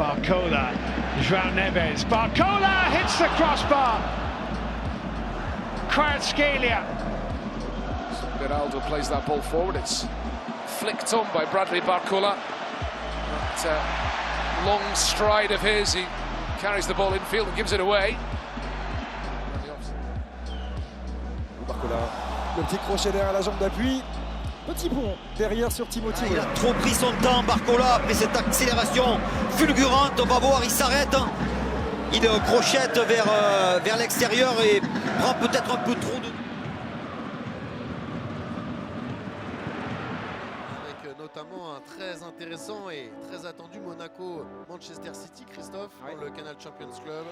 Barcola, João Neves. Barcola hits the crossbar. Kvaratskhelia. Beraldo plays that ball forward. It's flicked on by Bradley Barcola. That long stride of his, he carries the ball infield and gives it away. Barcola, le petit crochet derrière la jambe d'appui. Petit pont derrière sur Timothy. Il a trop pris son temps, Barcola, après cette accélération fulgurante. On va voir, il s'arrête. Il crochette vers l'extérieur et prend peut-être un peu trop de... Avec notamment un très intéressant et très attendu Monaco-Manchester City, Christophe, dans le Canal Champions Club.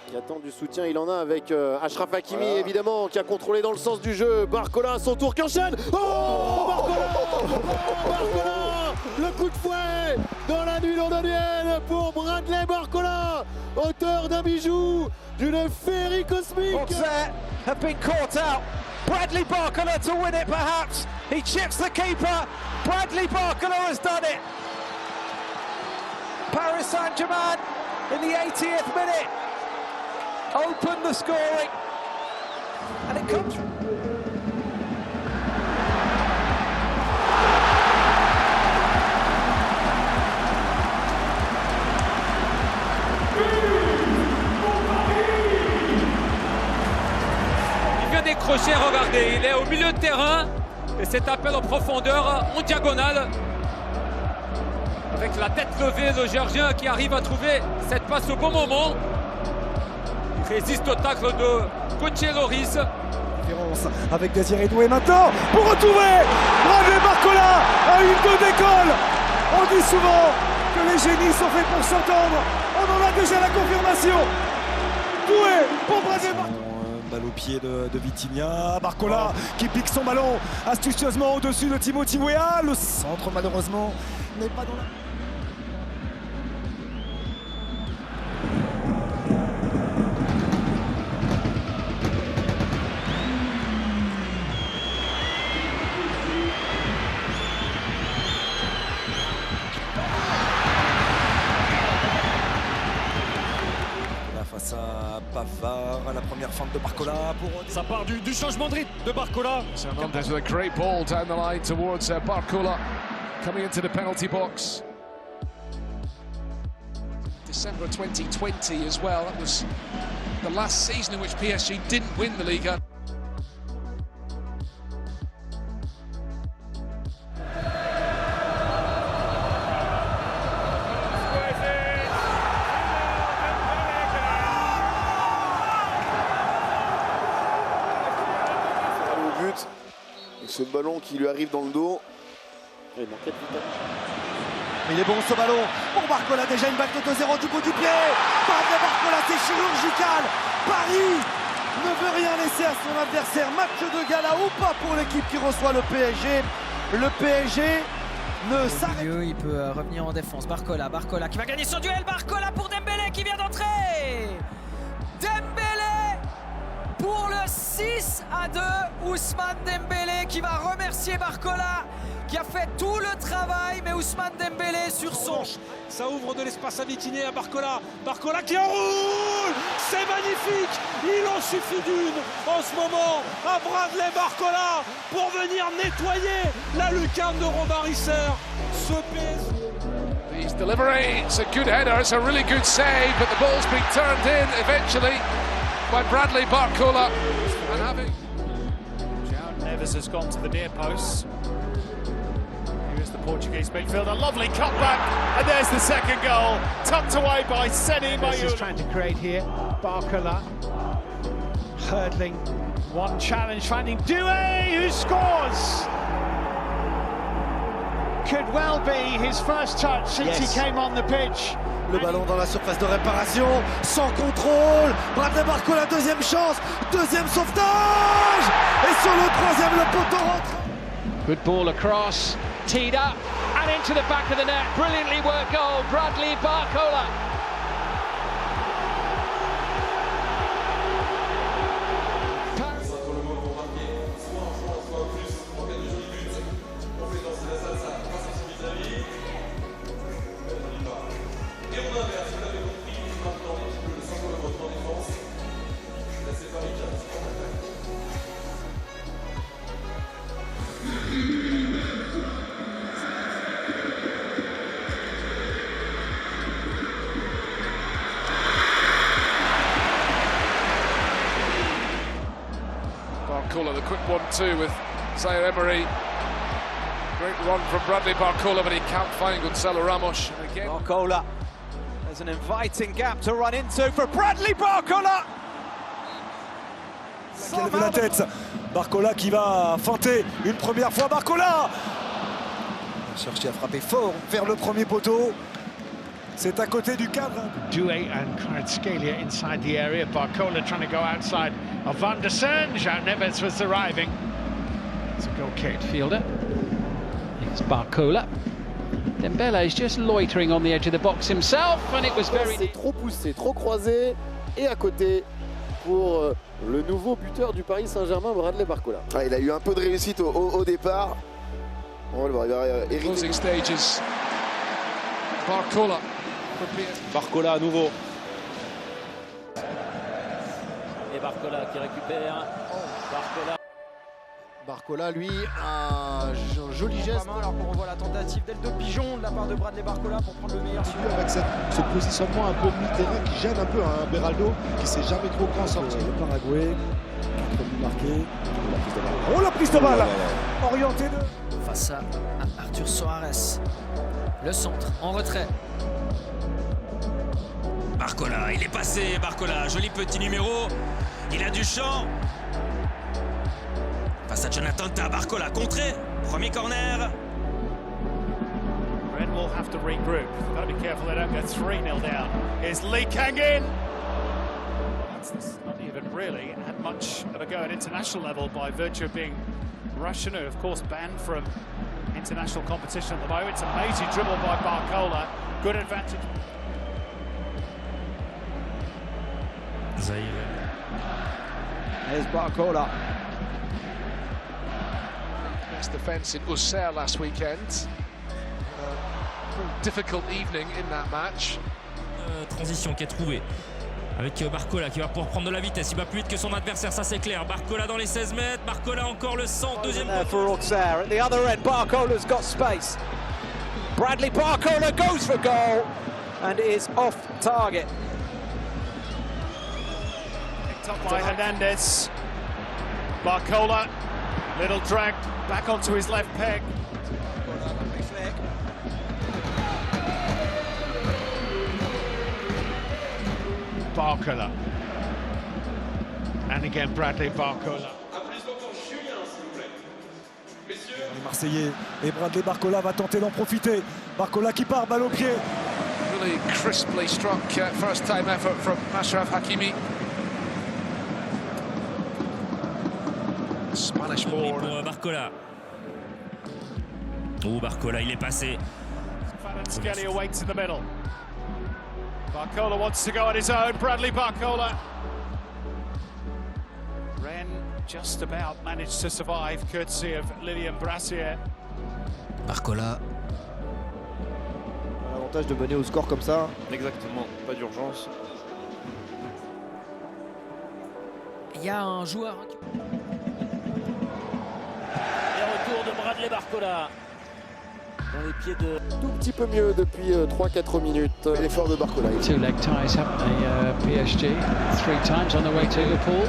Qui attend du soutien, il en a avec Achraf Hakimi évidemment, qui a contrôlé dans le sens du jeu. Barcola à son tour qui enchaîne. Oh Barcola, Barcola, le coup de fouet dans la nuit londonienne pour Bradley Barcola, auteur d'un bijou, d'une féerie cosmique. Auxerre have been caught out. Bradley Barcola to win it perhaps. He chips the keeper. Bradley Barcola has done it. Paris Saint-Germain in the 80th minute open the scoring, and it comes. Il vient décrocher, regardez, il est au milieu de terrain et cet appel en profondeur, en diagonale. Avec la tête levée, le Géorgien qui arrive à trouver cette passe au bon moment. Résiste au tacle de Gauthier Loris. Avec Désiré Doué maintenant pour retrouver Bradley Barcola à une go d'école. On dit souvent que les génies sont faits pour s'entendre. On en a déjà la confirmation. Doué pour Bradley Barcola. Balle au pied de Vitinha. Barcola qui pique son ballon astucieusement au-dessus de Timothy Weah. Le centre malheureusement n'est pas dans la... Face à Pavard, la première feinte de Barcola pour... Ça part du changement de rythme de Barcola. Hernandez with a great ball down the line towards Barcola, coming into the penalty box. December 2020 as well. That was the last season in which PSG didn't win the Liga. Ce ballon qui lui arrive dans le dos. Il est bon ce ballon pour Barcola, déjà une balle de 2-0 du bout du pied. Bradley Barcola, c'est chirurgical. Paris ne veut rien laisser à son adversaire. Match de gala ou pas pour l'équipe qui reçoit le PSG. Le PSG ne s'arrête pas. Il peut revenir en défense. Barcola qui va gagner son duel. Barcola pour Dembélé qui vient d'entrer. Dembélé pour le 6-2. Ousmane Dembélé qui va remercier Barcola qui a fait tout le travail, mais Ousmane Dembélé sur son... Ça ouvre de l'espace à Vitinha et à Barcola. Barcola qui enroule. C'est magnifique. Il en suffit d'une en ce moment à Bradley Barcola pour venir nettoyer la lucarne de Robin Risser. Ce PSG. His delivery, it's a good header, it's a really good save, but the ball's been turned in eventually by Bradley Barcola. And having... João Neves has gone to the near post. Here's the Portuguese midfielder, lovely cutback, and there's the second goal, tucked away by Seny Mayula. This is trying to create here. Barcola hurdling one challenge, finding Doué, who scores. Could well be his first touch since he came on the pitch. Le ballon dans la surface de réparation, sans contrôle. Bradley Barcola, deuxième chance, deuxième sauvetage. Et sur le troisième, le poteau rentre. Good ball across, teed up and into the back of the net. Brilliantly worked goal, Bradley Barcola. Barcola, the quick 1-2 with Zaire Emery. Great run from Bradley Barcola, but he can't find Gonzalo Ramos. And again, Barcola, there's an inviting gap to run into for Bradley Barcola. Qui a levé la tête, Barcola qui va feinter une première fois, Barcola chercher à frapper fort vers le premier poteau. C'est à côté du cadre. Doué and Kvaratskhelia inside the area. Barcola trying to go outside of Van der Sar. João Neves was arriving. It's a goal kick. Fielder. It's Barcola. Dembele is just loitering on the edge of the box himself, and it was very. C'est trop poussé, trop croisé et à côté pour le nouveau buteur du Paris Saint-Germain, Bradley Barcola. Ah, il a eu un peu de réussite au départ. On va le voir, il va hériter. closing stages. Barcola. Barcola à nouveau. Et Barcola qui récupère. Barcola. Barcola, lui, a un joli geste. Alors qu'on revoit la tentative d'aile de pigeon de la part de Bradley Barcola pour prendre le meilleur sur avec ce positionnement un peu mi-terrain qui gêne un peu un Beraldo qui s'est jamais trop grand sorti. Le Paraguay, 4 buts marqués. Oh, la prise de balle orientée de... face à Arthur Soares. Le centre en retrait. Barcola, il est passé, Barcola, joli petit numéro, il a du champ. Face à Jonathan Tah, Barcola contré, premier corner. Red will have to regroup. Got to be careful they don't go 3-0 down. Here's Lee Kang in. That's not even really had much of a go at international level by virtue of being Russian, who of course banned from international competition at the moment. It's a amazing dribble by Barcola. Good advantage. Zaire. Here's Barcola. Best defence in Auxerre last weekend. Difficult evening in that match. Transition qui est trouvée avec Barcola qui va pouvoir prendre de la vitesse, il va plus vite que son adversaire, ça c'est clair. Barcola dans les 16 mètres, Barcola encore le centre, deuxième for Auxerre. At the other end, Barcola's got space. Bradley Barcola goes for goal and is off target. Picked up by Hernandez. Barcola, little drag back onto his left peg. Barcola. And again, Bradley Barcola. Les Marseillais et Bradley Barcola va tenter d'en profiter. Barcola qui part, balle au pied. Really crisply struck first time effort from Achraf Hakimi. Spanish ball. Pour Barcola. Oh, Barcola, il est passé. Kvaratskhelia waits in the middle. Barcola wants to go on his own. Bradley Barcola. Rennes just about managed to survive, courtesy of Lilian Brassier. Barcola. L'avantage de mener au score comme ça. Exactement, pas d'urgence. Il y a un joueur. Et retour de Bradley Barcola. Dans les pieds de... Tout petit peu mieux depuis 3-4 minutes. L'effort de Barcola. Two leg ties happening PSG 3 times on the way to Liverpool,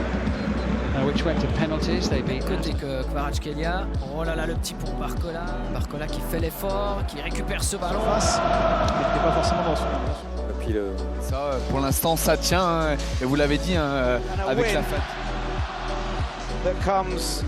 which went to penalties. They beat Côté que Kvaratskhelia. Oh là là, le petit pour Barcola. Barcola qui fait l'effort, qui récupère ce ballon. Il n'était pas forcément dans son... Et puis ça, pour l'instant, ça tient. Et vous l'avez dit, avec la fête. That comes